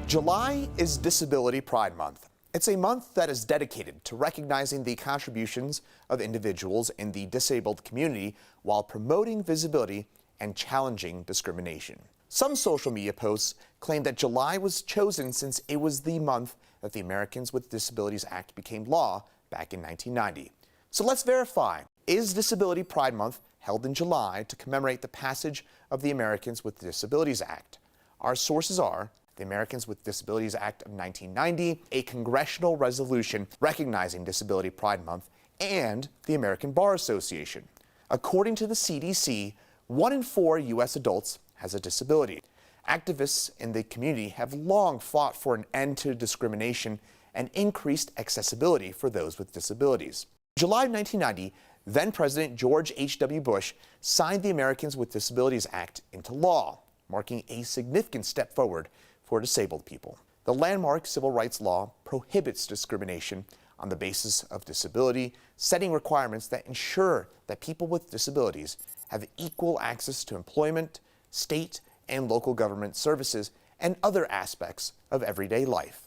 July is Disability Pride Month. It's a month that is dedicated to recognizing the contributions of individuals in the disabled community while promoting visibility and challenging discrimination. Some social media posts claim that July was chosen since it was the month that the Americans with Disabilities Act became law back in 1990. So let's verify. Is Disability Pride Month held in July to commemorate the passage of the Americans with Disabilities Act? Our sources are the Americans with Disabilities Act of 1990, a congressional resolution recognizing Disability Pride Month, and the American Bar Association. According to the CDC, 1 in 4 U.S. adults has a disability. Activists in the community have long fought for an end to discrimination and increased accessibility for those with disabilities. In July 1990, then-President George H.W. Bush signed the Americans with Disabilities Act into law, marking a significant step forward for disabled people. The landmark civil rights law prohibits discrimination on the basis of disability, setting requirements that ensure that people with disabilities have equal access to employment, state and local government services, and other aspects of everyday life.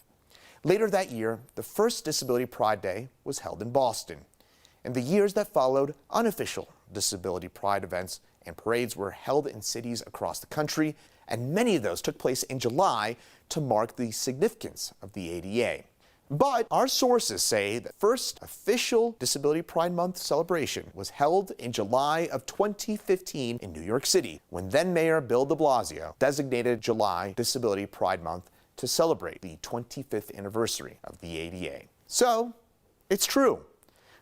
Later that year, the first Disability Pride Day was held in Boston. In the years that followed, unofficial Disability Pride events and parades were held in cities across the country, and many of those took place in July to mark the significance of the ADA. But our sources say the first official Disability Pride Month celebration was held in July of 2015 in New York City, when then-Mayor Bill de Blasio designated July Disability Pride Month to celebrate the 25th anniversary of the ADA. So, it's true.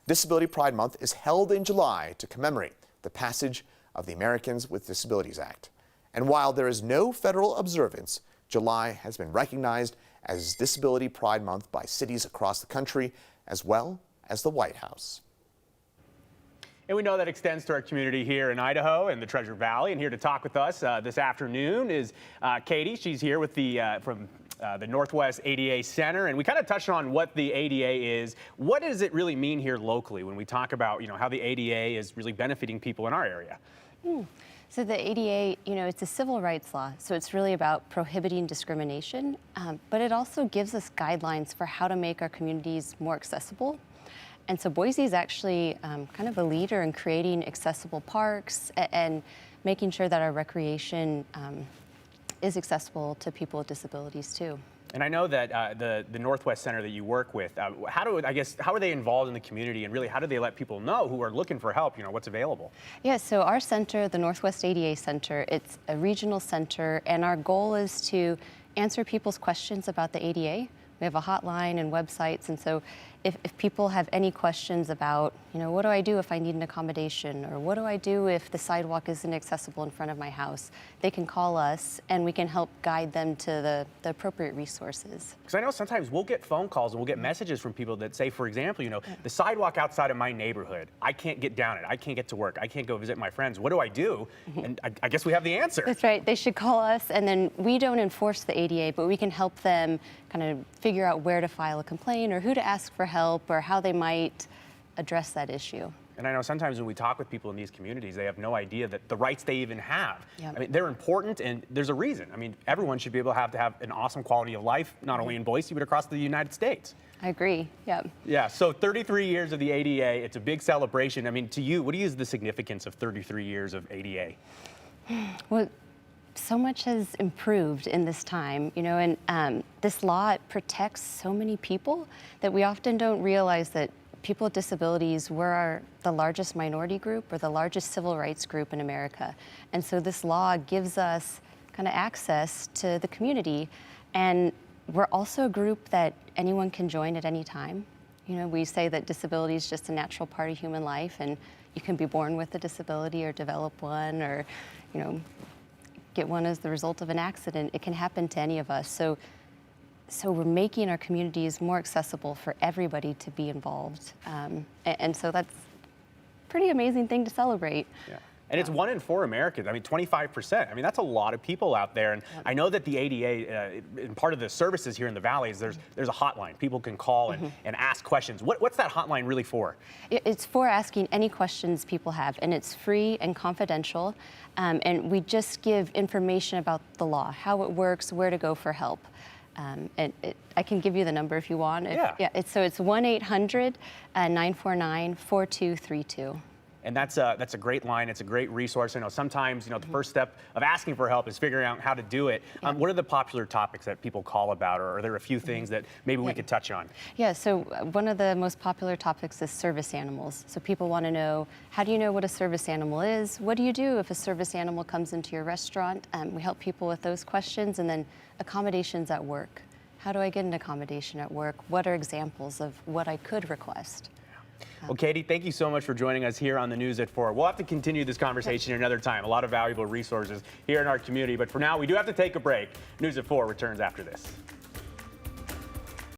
Disability Pride Month is held in July to commemorate the passage of the Americans with Disabilities Act. And while there is no federal observance, July has been recognized as Disability Pride Month by cities across the country, as well as the White House. And we know that extends to our community here in Idaho and the Treasure Valley. And here to talk with us this afternoon is Katie. She's here with from the Northwest ADA Center, and we kind of touched on what the ADA is. What does it really mean here locally when we talk about, how the ADA is really benefiting people in our area? So the ADA, it's a civil rights law, so it's really about prohibiting discrimination, but it also gives us guidelines for how to make our communities more accessible. And so Boise is actually kind of a leader in creating accessible parks and making sure that our recreation is accessible to people with disabilities too. And I know that the Northwest Center that you work with, how are they involved in the community, and really how do they let people know who are looking for help, what's available? Yeah, so our center, the Northwest ADA Center, it's a regional center, and our goal is to answer people's questions about the ADA. We have a hotline and websites, and so if people have any questions about, what do I do if I need an accommodation, or what do I do if the sidewalk isn't accessible in front of my house, they can call us and we can help guide them to the appropriate resources. Because I know sometimes we'll get phone calls and we'll get messages from people that say, for example, the sidewalk outside of my neighborhood, I can't get down it, I can't get to work, I can't go visit my friends, what do I do? And I guess we have the answer. That's right, they should call us, and then we don't enforce the ADA, but we can help them kind of figure out where to file a complaint or who to ask for help or how they might address that issue. And I know sometimes when we talk with people in these communities, they have no idea that the rights they even have. Yep. I mean, they're important, and there's a reason. I mean, everyone should be able to have an awesome quality of life, not only in Boise, but across the United States. I agree, yeah. Yeah, so 33 years of the ADA, it's a big celebration. I mean, to you, what is the significance of 33 years of ADA? Well, so much has improved in this time, and this law protects so many people that we often don't realize that people with disabilities, we're the largest minority group or the largest civil rights group in America. And so this law gives us kind of access to the community, and we're also a group that anyone can join at any time. We say that disability is just a natural part of human life, and you can be born with a disability or develop one, or get one as the result of an accident. It can happen to any of us. So we're making our communities more accessible for everybody to be involved. And so that's a pretty amazing thing to celebrate. Yeah. And it's 1 in 4 Americans. I mean, 25%. I mean, that's a lot of people out there. And I know that the ADA, in part of the services here in the valleys, there's a hotline. People can call and ask questions. What's that hotline really for? It's for asking any questions people have, and it's free and confidential. And we just give information about the law, how it works, where to go for help. I can give you the number if you want. It's 1-800-949-4232. And that's a great line. It's a great resource. I know sometimes, the first step of asking for help is figuring out how to do it. What are the popular topics that people call about, or are there a few things that maybe we could touch on? Yeah, so one of the most popular topics is service animals. So people want to know, how do you know what a service animal is? What do you do if a service animal comes into your restaurant? We help people with those questions. And then accommodations at work. How do I get an accommodation at work? What are examples of what I could request? Well, Katie, thank you so much for joining us here on the News at 4. We'll have to continue this conversation another time. A lot of valuable resources here in our community. But for now, we do have to take a break. News at 4 returns after this.